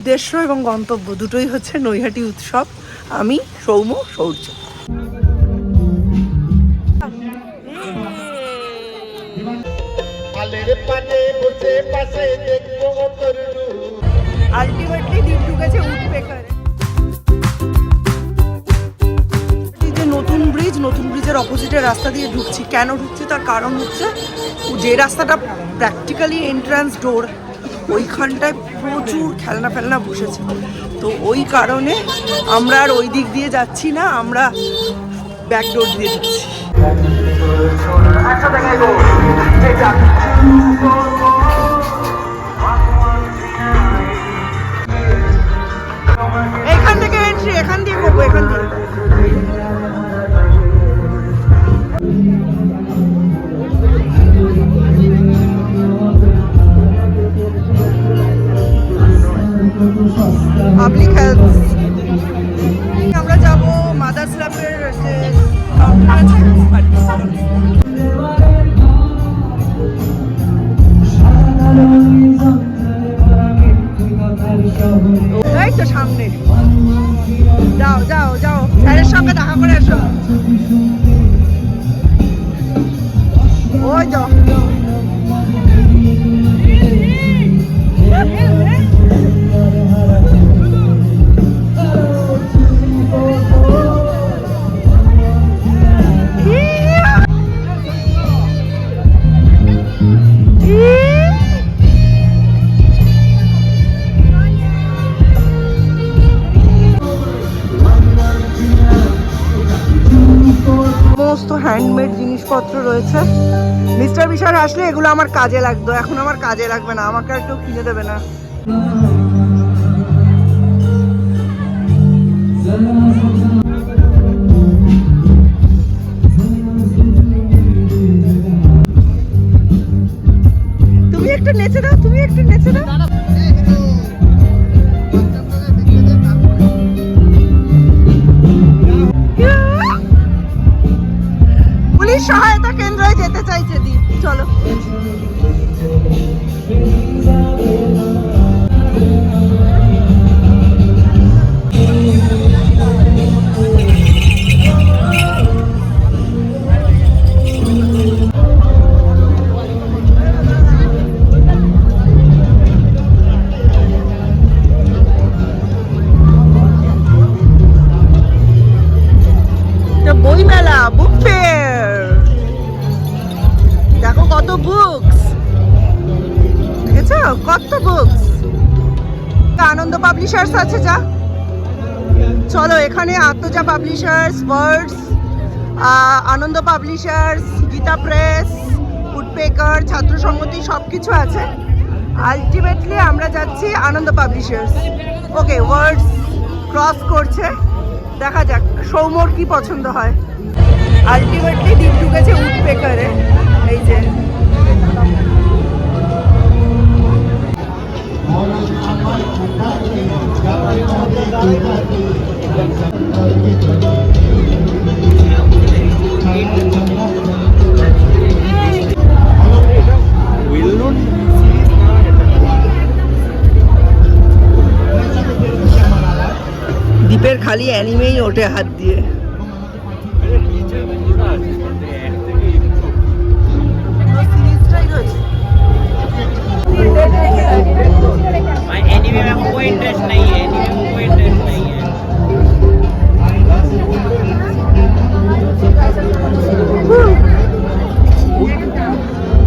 উদ্দেশ্য এবং গন্তব্য দুটোই হচ্ছে নৈহাটি উৎসব। আমি সৌম্য শৌর্য। আলটিমেটলি দিন ঢুকেছে উডপেকারে। যে নতুন ব্রিজের অপোজিটের রাস্তা দিয়ে ঢুকছি। কেন ঢুকছি তার কারণ হচ্ছে যে রাস্তাটা প্র্যাকটিক্যালি এন্ট্রান্স ডোর, ওইখানটায় প্রচুর খেলনা বসেছে। তো ওই কারণে আমরা আর ওই দিক দিয়ে যাচ্ছি না, আমরা ব্যাক ডোর দিয়ে যাচ্ছি। এখান থেকে এন্ট্রি, এখান দিয়ে করবো, এখান দিয়ে। Public health. আমরা যাব মাদার্স ল্যাবের যে কাউন্টার আছে, এই তো সামনে। যাও যাও যাও, স্যারের সঙ্গে দেখা করে এসো। ওই তো সমস্ত হ্যান্ডমেড জিনিসপত্র রয়েছে। মিস্টার বিশাল আসলে এগুলো আমার কাজে লাগতো, এখন আমার কাজে লাগবে না, আমাকে আর কেউ কিনে দেবে না। তুমি একটু নেচে দাও, তুমি একটু নেচে দাও। পুলিশ সহায়তা কেন্দ্রে যেতে চাইছে দি, চলো। বই মেলা, বুক ফেয়ার, দেখো কত বুকস, দেখেছো কত বুকস। আনন্দ পাবলিশার্স আছে, যা চলো এখানে। আত্মজা পাবলিশার্স, ওয়ার্ডস, আনন্দ পাবলিশার্স, গীতা প্রেস, উডপেকার, ছাত্র সংহতি, সব কিছু আছে। আলটিমেটলি আমরা যাচ্ছি আনন্দ পাবলিশার্স। ওকে, ওয়ার্ডস ক্রস করছে, দেখা যাক সৌম্যর কি পছন্দ হয়। আলটিমেটলি দিন ঢুকেছে উডপেকারে। এই যে দ্বীপের খালি অ্যানিমেই ওঠে হাত দিয়ে। एनीमे में कोई इंटरेस्ट नहीं है, एनीमे में कोई इंटरेस्ट नहीं है।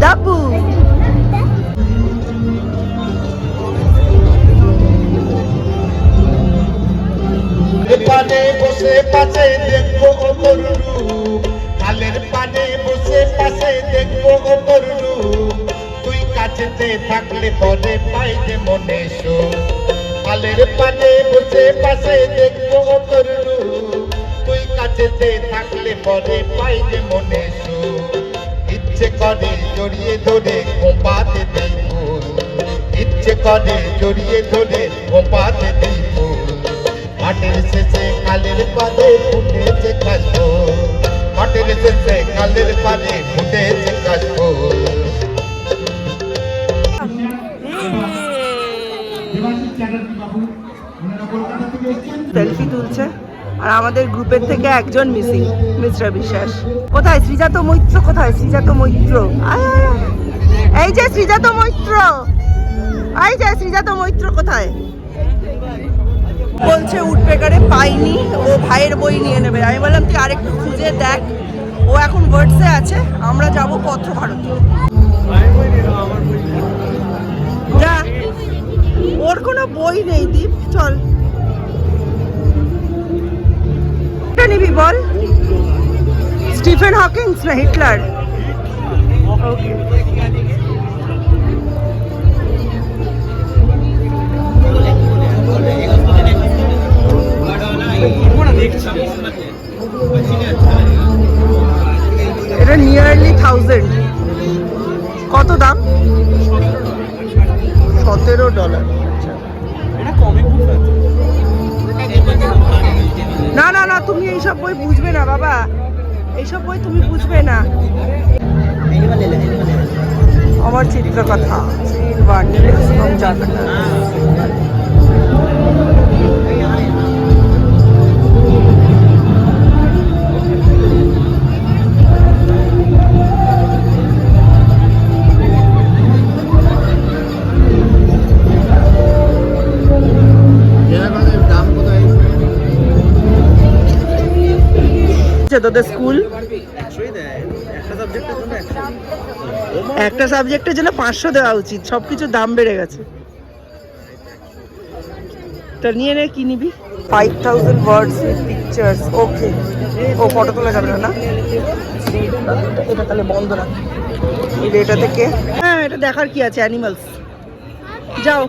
दाबू পানে বসে পাশে দেখবো ওর রূপ, খালের পানে বসে পাশে দেখবো ওর রূপ। তুই কাছেতে থাকলে পরে পাই যে মনে সুখ, খালের পানে বসে পাশে দেখবো ওর রূপ। তুই কাছেতে থাকলে পরে পাই যে মনে সুখ। ইচ্ছে করে জড়িয়ে ধরে খোঁপাতে দেই ফুল, ইচ্ছে করে জড়িয়ে ধরে খোঁপাতে দেই ফুল। মাটির শেষে কালের পানে ফুটেছে কাশফুল, মাটির শেষে কালের পানে ফুটেছে কাশফুল। দেবাশিস চ্যাটার্জি বাবু সেলফি তুলছে আর আমাদের গ্রুপের থেকে একজন মিসিং, মিস্টার বিশ্বাস। কোথায় শ্রীজাত মৈত্র? কোথায় শ্রীজাত মৈত্র? আয় আয় আয়। এই যে শ্রীজাত মৈত্র, এই যে শ্রীজাত মৈত্র কোথায়? বলছে উডপেকারে পাইনি, ও ভাইয়ের বই নিয়ে নেবে। আমি বললাম তুই আরেকটু খুঁজে দেখ, ও এখন ওয়ার্ডসে আছে, আমরা যাব পত্র ভারতী। যা, ওর কোনো বই নেই দীপ, চল। এটা নিবি বল? স্টিফেন হকিংস না হিটলার? ওকে। এটা নিয়ারলি 1000। কত দাম? $17। না না না, তুমি এইসব বই বুঝবে না বাবা, এইসব বই তুমি বুঝবে না। আমার চিত্রকথা তোদের স্কুল একটা সাবজেক্টের জন্য 500 দেওয়া উচিত, সবকিছুর দাম বেড়ে গেছে। তা নিয়ে নে, কি নিবি? 5000 words with pictures। ওকে, ও ফটো তোলা যাবে না? এটা তাহলে বন্ধ রাখ। এটা থেকে হ্যাঁ, এটা দেখার কি আছে? অ্যানিমালস। যাও।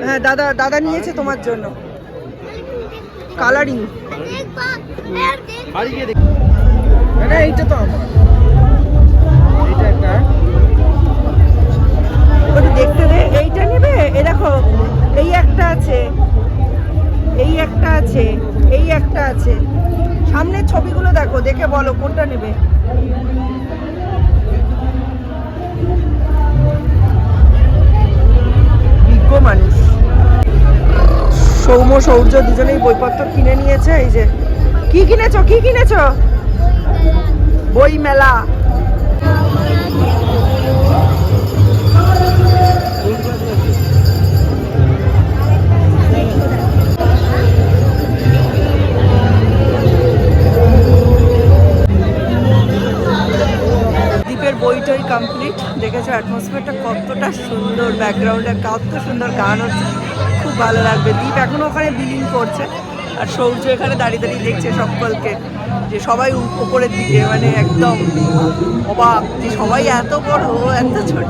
হ্যাঁ, দাদা দাদা নিয়েছে তোমার জন্য কালারিং। এইটা তো আমার, এইটা একটা দেখতে দে। এইটা নেবে? এই দেখো, এই একটা আছে, এই একটা আছে, এই একটা আছে। সামনের ছবিগুলো দেখো, দেখে বলো কোনটা নেবে। বিজ্ঞ মানুষ সৌম্য সৌর্য দুজনেই বইপত্র কিনে নিয়েছে। এই যে কি কিনেছো? কি কিনেছো? বই মেলা। দ্বীপের বইটাই কমপ্লিট। দেখেছো অ্যাটমসফিয়ারটা কতটা সুন্দর, ব্যাকগ্রাউন্ডে কত সুন্দর গান হচ্ছে, খুব ভালো লাগবে। দ্বীপ এখনো ওখানে বিলিং করছে আর সৌর্য এখানে দাঁড়িয়ে দাঁড়িয়ে দেখছে সকলকে, যে সবাই উপরের দিকে, মানে একদম অবাক যে সবাই এত বড় এত ছোট।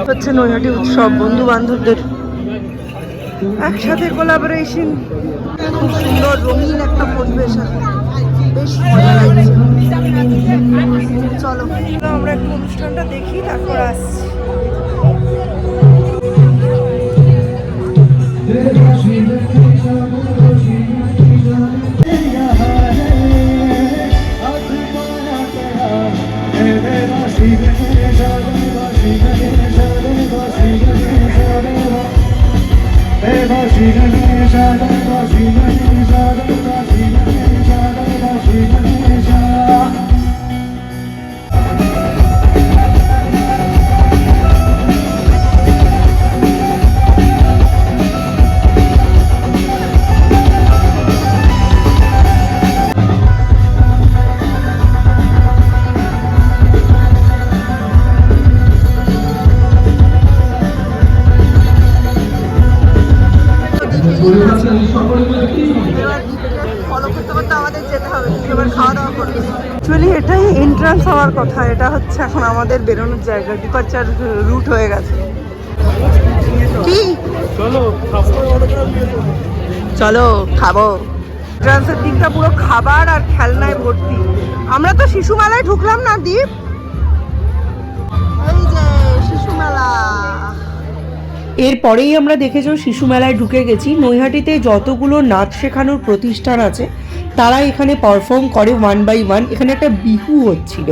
হচ্ছে নৈহাটি উৎসব, বন্ধু বান্ধবদের একসাথে কোলাবোরেশন, খুব সুন্দর রঙিন একটা পরিবেশ, বেশ মজা লাগছে। চলো আমরা একটু অনুষ্ঠানটা দেখি, তারপর আসছি। অ্যাকচুয়ালি এটাই এন্ট্রান্স হওয়ার কথা, এটা হচ্ছে এখন আমাদের বেরোনোর জায়গা, ডিপারচার রুট হয়ে গেছে। কি চলো খাবো। এন্ট্রান্সের দিকটা পুরো খাবার আর খেলনায় ভর্তি। আমরা তো শিশু মেলায় ঢুকলাম না দীপ, এই যে শিশু মেলা। এরপরেই আমরা দেখেছো শিশু মেলায় ঢুকে গেছি। নৈহাটিতে যতগুলো নাচ শেখানোর প্রতিষ্ঠান আছে তারা এখানে পারফর্ম করে 1 by 1। এখানে একটা বিহু হচ্ছিল,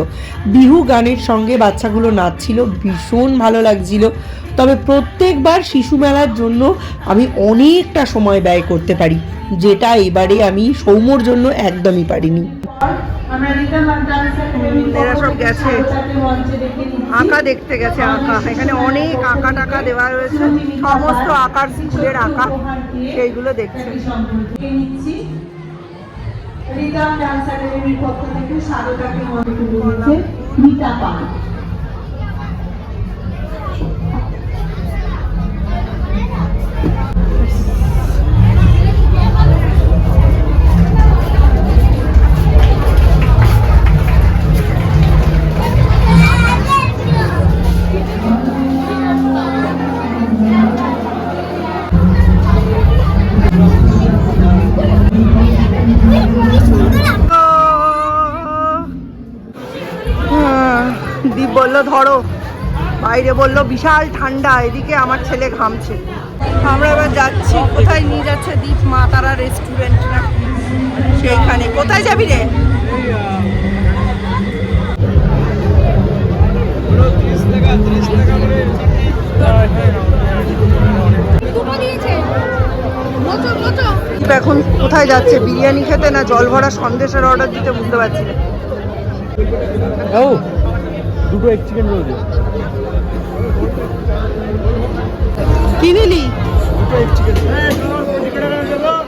বিহু গানের সঙ্গে বাচ্চাগুলো নাচছিল, ভীষণ ভালো লাগছিল। তবে প্রত্যেকবার শিশু মেলার জন্য আমি অনেকটা সময় ব্যয় করতে পারি, যেটা এবারে আমি সৌম্যর জন্য একদমই পারিনি। এরা সব গেছে আঁকা দেখতে গেছে, আঁকা এখানে অনেক আঁকা টাকা দেওয়া রয়েছে, সমস্ত আঁকার স্কুলের আঁকা সেইগুলো দেখছে। দীপ বললো ধরো, বাইরে বললো বিশাল ঠান্ডা, এদিকে আমার ছেলে ঘামছে। আমরা এবার যাচ্ছি, কোথায় নিয়ে যাচ্ছে দীপ? মা তারা রেস্টুরেন্ট না সেইখানে। কোথায় যাবি রে? এখন কোথায় যাচ্ছে? বিরিয়ানি খেতে না জল ভরা সন্দেশের অর্ডার দিতে বুঝতে পারছি না। দুটো এগ চিকেন রোল কি নিলি? দুটো এগ চিকেন।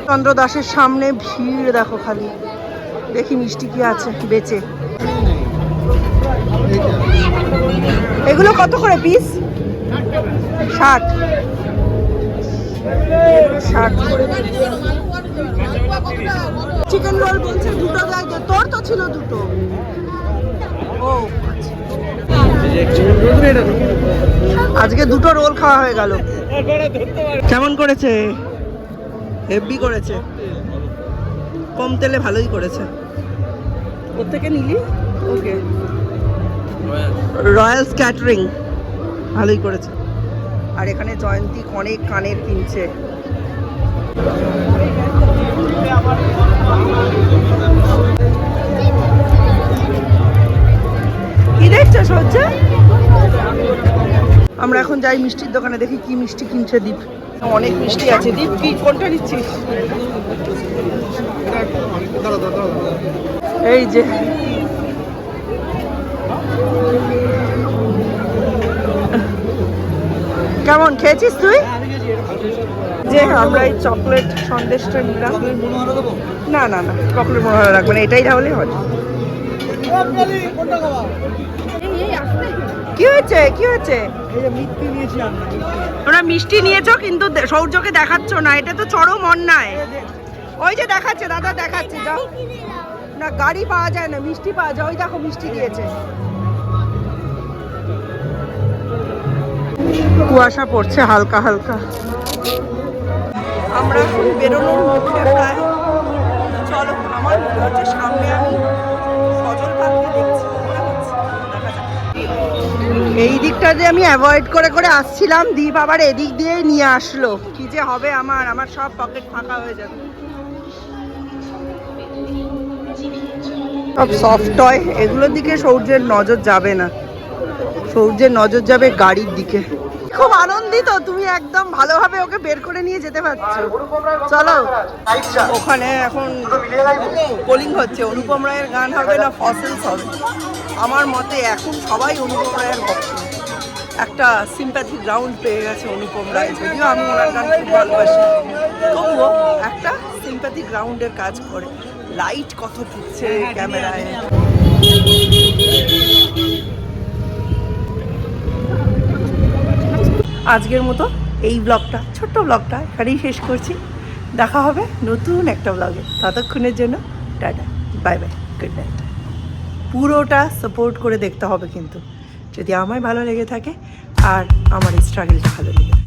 চন্দ্র দাসের সামনে ভিড় দেখো খালি। দেখি মিষ্টি কি আছে বেচে। এগুলো কত করে পিস? 60 করে। চিকেন রোল বলছে দুটো দেয়, তোর তো ছিল দুটো। ও আজকে দুটো রোল খাওয়া হয়ে গেল। কেমন করেছে? হেভি করেছে, কম তেলে ভালোই করেছে। কোত্থেকে নিলি? ওকে, রয়্যালস ক্যাটারিং, ভালোই করেছে। আর এখানে জয়ন্তী অনেক কানের কিনছে। কি দেখছো সহ্য? আমরা এখন যাই মিষ্টির দোকানে, দেখি কি মিষ্টি কিনছে দীপ। অনেক মিষ্টি আছে। দীপ কি কোনটা নিচ্ছিস? এই যে কেমন খেয়েছিস তুই? যে আমরা এই চকলেট সন্দেশটা নিলাম। না না না, চকলেট মনে ভালো লাগবে না, এটাই তাহলে হয়। কি হয়েছে? কি হয়েছে? তোমরা মিষ্টি নিয়েছো কিন্তু সৌর্যকে দেখাচ্ছ না, এটা তো চরম অন্যায়। ওই যে দেখাচ্ছে দাদা, দেখাচ্ছে, যাও না, গাড়ি পাওয়া যায় না, মিষ্টি পাওয়া যায়। ওই দেখো মিষ্টি দিয়েছে। কুয়াশা পড়ছে হালকা হালকা। আমরা এখন বেরোনোর মুখে প্রায়। চলো, আমার মনে হচ্ছে সামনে আমি সজল পাখি দেখছি। এই দিকটা যে আমি অ্যাভয়েড করে করে আসছিলাম, দীপ আবার এদিক দিয়ে নিয়ে আসলো। কি যে হবে আমার সব পকেট ফাঁকা হয়ে যাবে। সব সফট টয়, এগুলোর দিকে সৌর্যের নজর যাবে না। সৌর্যের নজর যাবে গাড়ির দিকে। খুব আনন্দিত, তুমি একদম ভালোভাবে ওকে বের করে নিয়ে যেতে পারছো। চলো, ওখানে এখন পোলিং হচ্ছে, অনুপম রায়ের গান হবে না ফসিলস হবে। আমার মতে এখন সবাই অনুপম রায়ের ভক্ত। একটা সিম্প্যাথি গ্রাউন্ড পেয়ে গেছে অনুপম রায়, যদিও আমি ওনার গান খুব ভালোবাসি, তবুও একটা সিম্প্যাথি গ্রাউন্ডের কাজ করে। লাইট কত ঢুকছে ক্যামেরায়। আজকের মতো এই ব্লগটা, ছোট্ট ব্লগটা এখানেই শেষ করছি। দেখা হবে নতুন একটা ব্লগে। ততক্ষণের জন্য tata, bye bye, good night. পুরোটা সাপোর্ট করে দেখতে হবে কিন্তু, যদি আমায় ভালো লেগে থাকে আর আমার এই স্ট্রাগলটা ভালো লেগে থাকে।